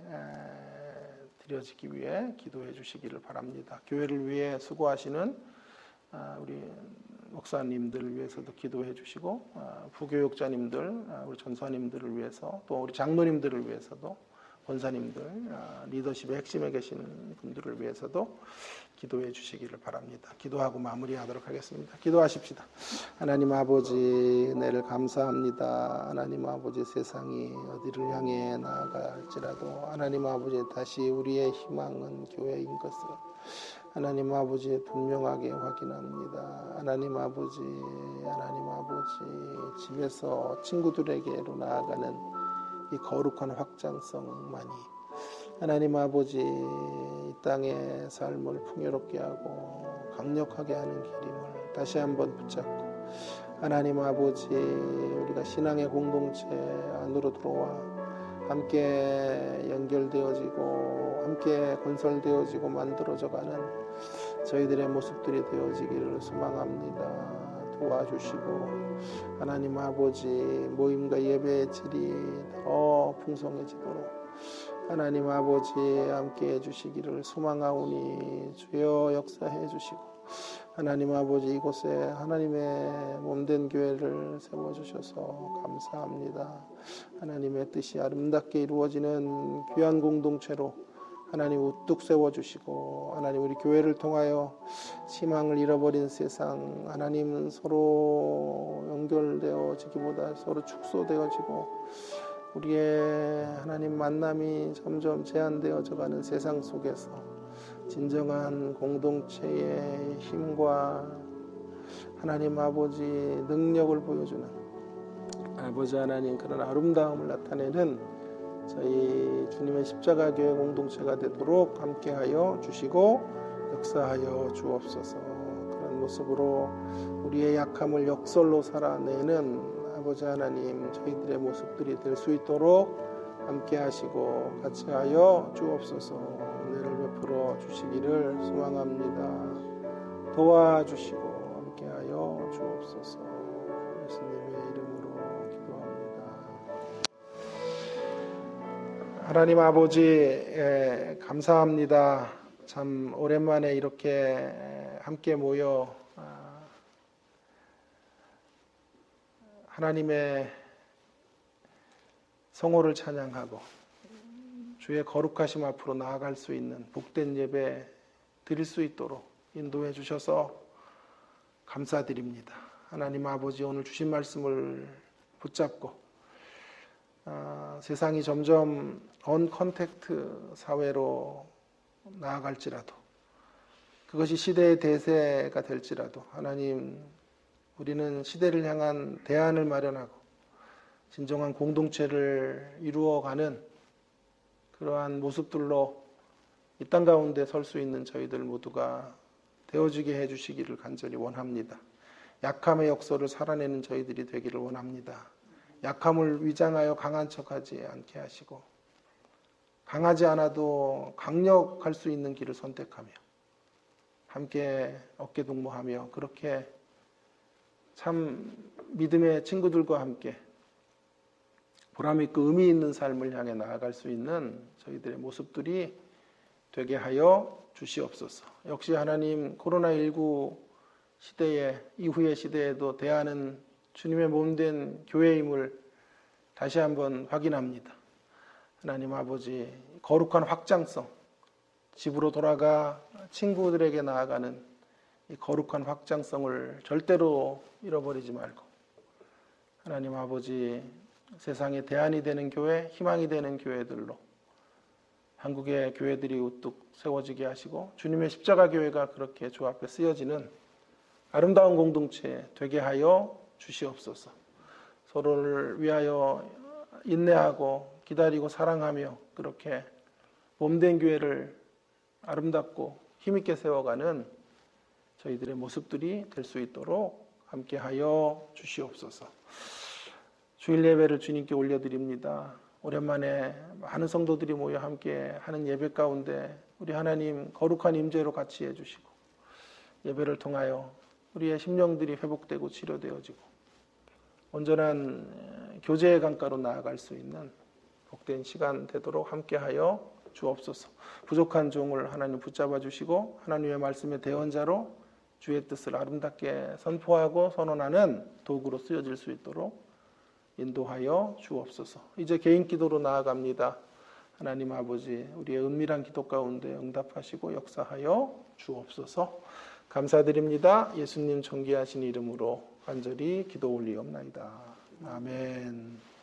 드려지기 위해 기도해 주시기를 바랍니다. 교회를 위해 수고하시는 우리 목사님들을 위해서도 기도해 주시고 부교육자님들, 우리 전사님들을 위해서, 또 우리 장로님들을 위해서도, 권사님들, 리더십의 핵심에 계시는 분들을 위해서도 기도해 주시기를 바랍니다. 기도하고 마무리하도록 하겠습니다. 기도하십시다. 하나님 아버지, 은혜를 감사합니다. 하나님 아버지, 세상이 어디를 향해 나아갈지라도 하나님 아버지, 다시 우리의 희망은 교회인 것을 하나님 아버지 분명하게 확인합니다. 하나님 아버지, 집에서 친구들에게로 나아가는 이 거룩한 확장성만이 하나님 아버지 이 땅의 삶을 풍요롭게 하고 강력하게 하는 길임을 다시 한번 붙잡고, 하나님 아버지 우리가 신앙의 공동체 안으로 들어와 함께 연결되어지고 함께 건설되어지고 만들어져가는 저희들의 모습들이 되어지기를 소망합니다. 도와주시고 하나님 아버지 모임과 예배의 질이 더 풍성해지도록 하나님 아버지 함께 해주시기를 소망하오니 주여 역사해 주시고, 하나님 아버지 이곳에 하나님의 몸된 교회를 세워주셔서 감사합니다. 하나님의 뜻이 아름답게 이루어지는 귀한 공동체로 하나님 우뚝 세워주시고, 하나님 우리 교회를 통하여 희망을 잃어버린 세상, 하나님은 서로 연결되어지기보다 서로 축소되어지고 우리의 하나님 만남이 점점 제한되어져가는 세상 속에서 진정한 공동체의 힘과 하나님 아버지 능력을 보여주는 아버지 하나님 그런 아름다움을 나타내는 저희 주님의 십자가 교회 공동체가 되도록 함께하여 주시고 역사하여 주옵소서. 그런 모습으로 우리의 약함을 역설로 살아내는 아버지 하나님 저희들의 모습들이 될 수 있도록 함께하시고 같이 하여 주옵소서. 은혜를 베풀어 주시기를 소망합니다. 도와주시고 함께하여 주옵소서. 예수님의 이름으로 기도합니다. 하나님 아버지, 감사합니다. 참 오랜만에 이렇게 함께 모여 하나님의 성호를 찬양하고 주의 거룩하심 앞으로 나아갈 수 있는 복된 예배 드릴 수 있도록 인도해 주셔서 감사드립니다. 하나님 아버지, 오늘 주신 말씀을 붙잡고 세상이 점점 언컨택트 사회로 나아갈지라도, 그것이 시대의 대세가 될지라도 하나님, 우리는 시대를 향한 대안을 마련하고 진정한 공동체를 이루어가는 그러한 모습들로 이 땅 가운데 설 수 있는 저희들 모두가 되어지게 해주시기를 간절히 원합니다. 약함의 역사를 살아내는 저희들이 되기를 원합니다. 약함을 위장하여 강한 척하지 않게 하시고, 강하지 않아도 강력할 수 있는 길을 선택하며 함께 어깨동무하며 그렇게 참 믿음의 친구들과 함께 보람있고 의미 있는 삶을 향해 나아갈 수 있는 저희들의 모습들이 되게 하여 주시옵소서. 역시 하나님, 코로나19 시대에, 이후의 시대에도 대안은 주님의 몸된 교회임을 다시 한번 확인합니다. 하나님 아버지, 거룩한 확장성, 집으로 돌아가 친구들에게 나아가는 이 거룩한 확장성을 절대로 잃어버리지 말고, 하나님 아버지, 세상에 대안이 되는 교회, 희망이 되는 교회들로 한국의 교회들이 우뚝 세워지게 하시고 주님의 십자가 교회가 그렇게 주 앞에 쓰여지는 아름다운 공동체 되게 하여 주시옵소서. 서로를 위하여 인내하고 기다리고 사랑하며 그렇게 몸된 교회를 아름답고 힘있게 세워가는 저희들의 모습들이 될 수 있도록 함께하여 주시옵소서. 주일 예배를 주님께 올려드립니다. 오랜만에 많은 성도들이 모여 함께 하는 예배 가운데 우리 하나님 거룩한 임재로 같이 해주시고, 예배를 통하여 우리의 심령들이 회복되고 치료되어지고 온전한 교제의 강가로 나아갈 수 있는 복된 시간 되도록 함께하여 주옵소서. 부족한 종을 하나님 붙잡아 주시고 하나님의 말씀의 대언자로 주의 뜻을 아름답게 선포하고 선언하는 도구로 쓰여질 수 있도록 인도하여 주옵소서. 이제 개인 기도로 나아갑니다. 하나님 아버지, 우리의 은밀한 기도 가운데 응답하시고 역사하여 주옵소서. 감사드립니다. 예수님 존귀하신 이름으로 간절히 기도 올리옵나이다. 아멘.